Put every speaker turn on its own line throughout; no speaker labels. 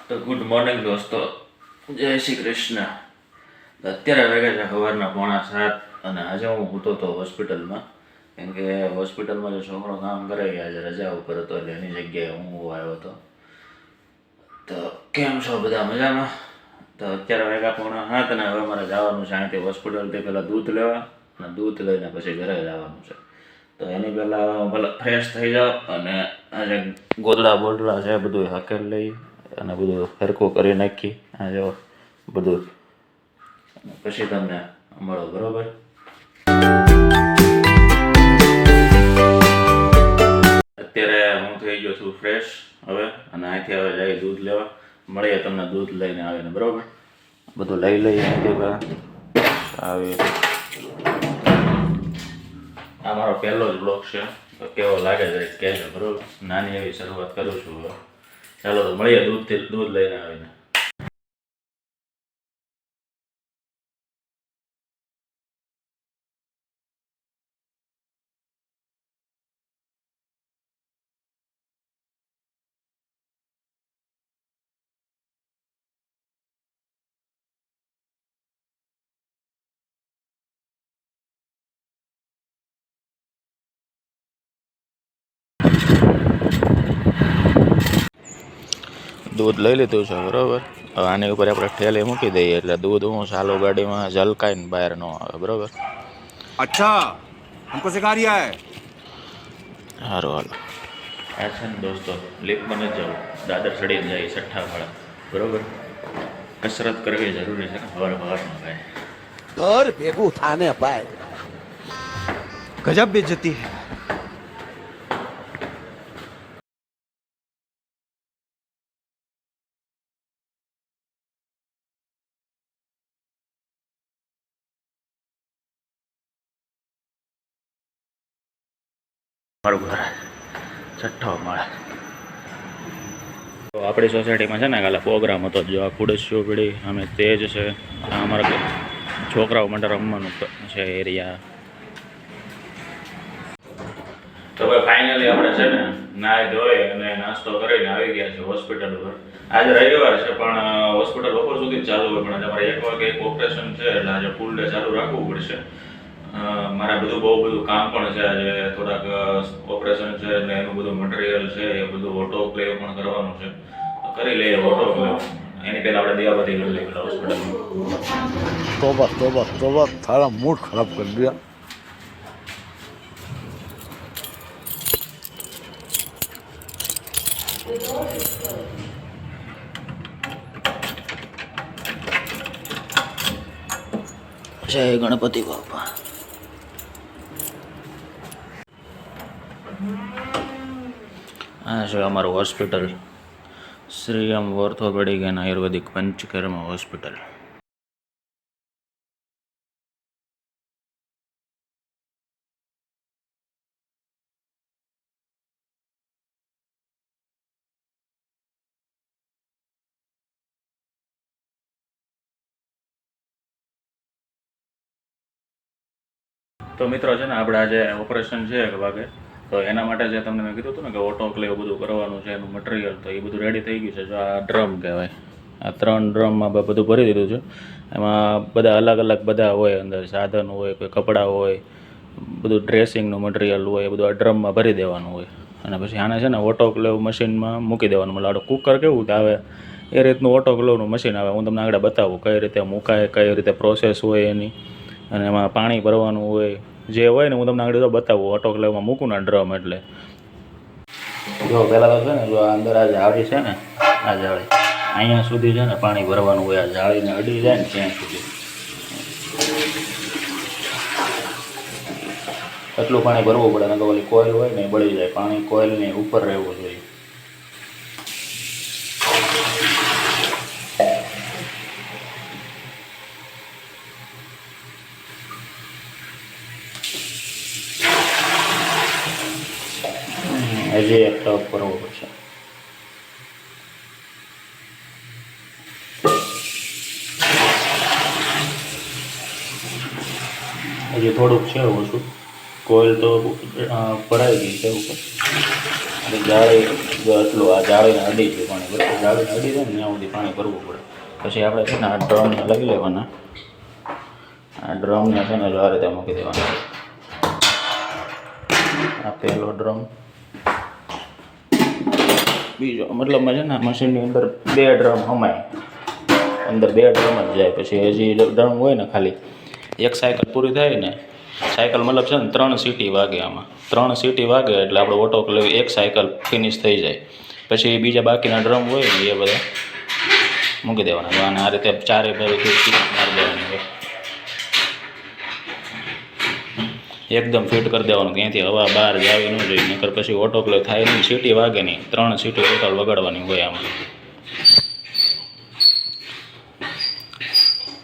તો good morning દોસ્તો, જય શ્રી કૃષ્ણ. અત્યારે વાગ્યા છે સવારના 6:45 અને આજે હું ઊઠો તો હોસ્પિટલમાં, કેમ કે હોસ્પિટલમાં જો છોકરો કામ કરે આજે રજા ઉપર હતો એટલે એની જગ્યાએ હું આવ્યો હતો. તો કેમ છો બધા મજામાં? તો અત્યારે વાગ્યા 6:45 અને હવે મારે જવાનું છે અહીંથી હોસ્પિટલથી પહેલાં દૂધ લેવા અને દૂધ લઈને પછી ઘરે જવાનું છે. તો એની પહેલાં હું ભલે ફ્રેશ થઈ જાઉં અને આજે ગોદડા બોદડા છે બધું હાકેલ લઈ અને બધું સરખું કરી નાખી આ જો બધું, પછી તમને મળો, બરોબર? અત્યારે હું થઈ ગયો છું ફ્રેશ હવે અને અહીંથી હવે જઈએ દૂધ લેવા. મળીએ તમને દૂધ લઈને આવીને, બરોબર? બધું લઈ લઈએ અહીંથી આવી. આ મારો પહેલો જ બ્લોગ છે, તો કેવો લાગે છે કહેજો, બરોબર? નાની એવી શરૂઆત કરું છું હવે. ચાલો તો મળીએ દૂધ લઈને આવીને. દૂધ લઈ લીધું છે, બરોબર? હવે આની ઉપર આપણે ઠેલી મૂકી દઈએ એટલે દૂધ હું ચાલુ ગાડીમાં ઝલકાઈને બહાર ન આવે, બરોબર?
અચ્છા, हमको सिखा रिया है.
સારું હાલો. આ છે ને દોસ્તો, લિફ્ટમાં નથી જવું, દાદર ચડીને જાય 6ઠ્ઠા વાળા, બરોબર? કસરત કરવી જરૂરી છે ને સવારમાં ભાઈ.
ઘર ભેગું થાને ભાઈ,
गजब बेइज्जती है.
મારું ઘર 6ઠ્ઠો માળ. તો આપણી સોસાયટીમાં છે ને કાલે પ્રોગ્રામ હતો, જો આ ખુડસ્યો પીડી અમે તેજ છે, આ અમારા છોકરાઓ માટે રમવાનું છે એરિયા. તો ભાઈ ફાઇનલી આપણે છે ને નાહી ધોઈ અને નાસ્તો કરીને આવી ગયા છે હોસ્પિટલ ઉપર. આજે રવિવાર છે પણ હોસ્પિટલ બપોર સુધી ચાલુ હોય, પણ આજે અમારે 1 વાગે એક ઓપરેશન છે એટલે આજે ફૂલ ડે ચાલુ રાખવું પડશે. મારે બહુ બધું કામ પણ છે આજે, થોડાક ઓપરેશન છે એટલે એનું બધું મટીરિયલ છે એ બધું ઓટોક્લેવ પણ કરવાનું છે, તો કરી લઈએ ઓટોક્લેવ. એની પહેલાં આપણે દિયાબત્તી કરી લઈએ પેલા હોસ્પિટલમાં.
तोबा तोबा तोबा, थारा मूड खराब कर दिया.
જય ગણપતિ બાપા. આ છે અમારું hospital, Shriyam orthopaedic and Ayurvedic Panchakarma hospital. તો મિત્રો છે ને આપણે આજે ઓપરેશન છે 1 વાગે, તો એના માટે જે તમને મેં કીધું હતું ને કે ઓટોક્લેવ બધું કરવાનું છે એનું મટીરિયલ, તો એ બધું રેડી થઈ ગયું છે. જો આ ડ્રમ કહેવાય, આ 3 ડ્રમમાં બધું ભરી દીધું છે. એમાં બધા અલગ અલગ બધા હોય, અંદર સાધન હોય, કોઈ કપડાં હોય, બધું ડ્રેસિંગનું મટીરિયલ હોય, એ બધું આ ડ્રમમાં ભરી દેવાનું હોય. અને પછી આને છે ને ઓટોક્લેવ મશીનમાં મૂકી દેવાનું. મતલબ આપણે કુકર કેવું આવે એ રીતનું ઓટોક્લેવનું મશીન આવે. હું તમને આગળ બતાવું કઈ રીતે મુકાય, કઈ રીતે પ્રોસેસ હોય એની, અને એમાં પાણી ભરવાનું હોય જે હોય ને હું તમને આગળ બતાવું. ઓટોક્લેવમાં મૂકું ને ડ્રમ એટલે જો પહેલાં તો છે ને, જો અંદર આ જાળી છે ને, આ જાળી અહીંયા સુધી છે ને પાણી ભરવાનું હોય. આ જાળીને અડી જાય ને ત્યાં સુધી એટલું પાણી ભરવું પડે, ને તો ઓલી કોઇલ હોય ને એ બળી જાય. પાણી કોઇલની ઉપર રહેવું જોઈએ. હજી એક ટપ કરવો પડશે. હજી થોડુંક છે ઓછું. કોઇલ તો ભરાઈ ગઈ છે ઉપર, જાળી જો આટલું આ જાળીને અડી છે પાણી બરાબર, જાળીને અડી જાય ને ત્યાં સુધી પાણી ભરવું પડે. પછી આપણે છે ને આ ડ્રમને લઈ લેવાના, આ ડ્રમને છે ને જો આ રીતે મૂકી દેવાના. આ પહેલો ડ્રમ, બીજો મતલબમાં છે ને મશીનની અંદર 2 ડ્રમ હમાય, અંદર 2 ડ્રમ જ જાય. પછી હજી ડ્રમ હોય ને ખાલી એક સાયકલ પૂરી થાય ને, સાયકલ મતલબ છે ને 3 સીટી વાગે, આમાં 3 સીટી વાગે એટલે આપણે ઓટોક્લેવ એક સાયકલ ફિનિશ થઈ જાય. પછી બીજા બાકીના ડ્રમ હોય ને એ બધા મૂકી દેવાના અને આ રીતે 4 બાજુથી સીટ મારી દેવાની હોય, એકદમ ફિટ કરી દેવાનું, ત્યાંથી હવા બહાર જાવી ન જોઈએ, નકર પછી ઓટોક્લેવ થાય નહીં, સીટી વાગે નહીં. 3 સીટી ટોટલ વગાડવાની હોય આમાં.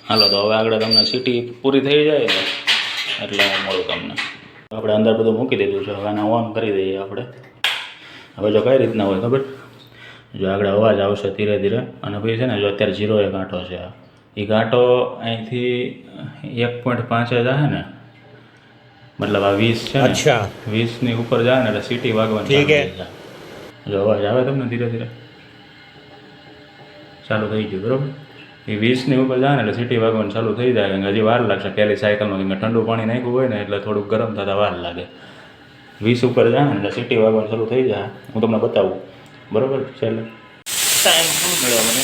હાલો તો હવે આગળ તમને સીટી પૂરી થઈ જાય ને એટલે હું મળું તમને. આપણે અંદર બધું મૂકી દીધું છે, હવે આને ઓન કરી દઈએ આપણે. હવે જો કઈ રીતના હોય ખબર, જો આગળ અવાજ આવશે ધીરે ધીરે, અને પછી છે ને જો અત્યારે 0 એ ગાંઠો છે, એ ગાંઠો અહીંથી 1.5 જ આવે ને, મતલબ આ 20 છે ને, 20ની ઉપર જાય ને એટલે સીટી વાગવાની ઠીક છે. જો અવાજ આવે તમને ધીરે ધીરે ચાલુ થઈ ગયું બરાબર. એ 20ની ઉપર જાય ને એટલે સીટી વાગવાનું ચાલુ થઈ જાય. હજી વાર લાગશે પહેલી સાયકલમાં, કેમ કે ઠંડુ પાણી નાખ્યું હોય ને એટલે થોડુંક ગરમ થતાં વાર લાગે. 20 ઉપર જાય ને એટલે સીટી વાગવાનું ચાલુ થઈ જાય. હું તમને બતાવું બરાબર. છેલ્લે ટાઈમ શું મળ્યો મને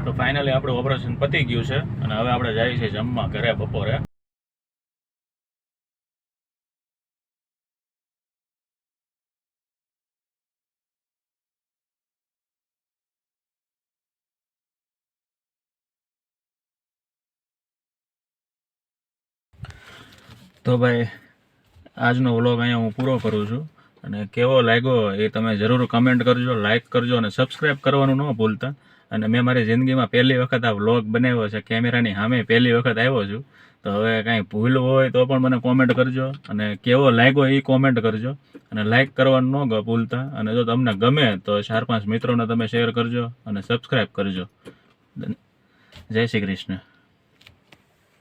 તો ફાઇનલી આપણું ઓપરેશન પતી ગયું છે અને હવે આપણે જઈએ છીએ જમવા ઘરે બપોરે. તો ભાઈ આજનો વ્લોગ અહીંયા હું પૂરો કરું છું, અને કેવો લાગ્યો એ તમે જરૂર કમેન્ટ કરજો, લાઇક કરજો અને સબસ્ક્રાઈબ કરવાનું ન ભૂલતા. અને મેં મારી જિંદગીમાં પહેલી વખત આ વ્લોગ બનાવ્યો છે, કેમેરાની સામે પહેલી વખત આવ્યો છું. તો હવે કાંઈ ભૂલ હોય તો પણ મને કોમેન્ટ કરજો, અને કેવો લાગ્યો એ કોમેન્ટ કરજો, અને લાઇક કરવાનું ન ભૂલતા. અને જો તમને ગમે તો 4-5 મિત્રોને તમે શેર કરજો અને સબસ્ક્રાઈબ કરજો. જય શ્રી કૃષ્ણ.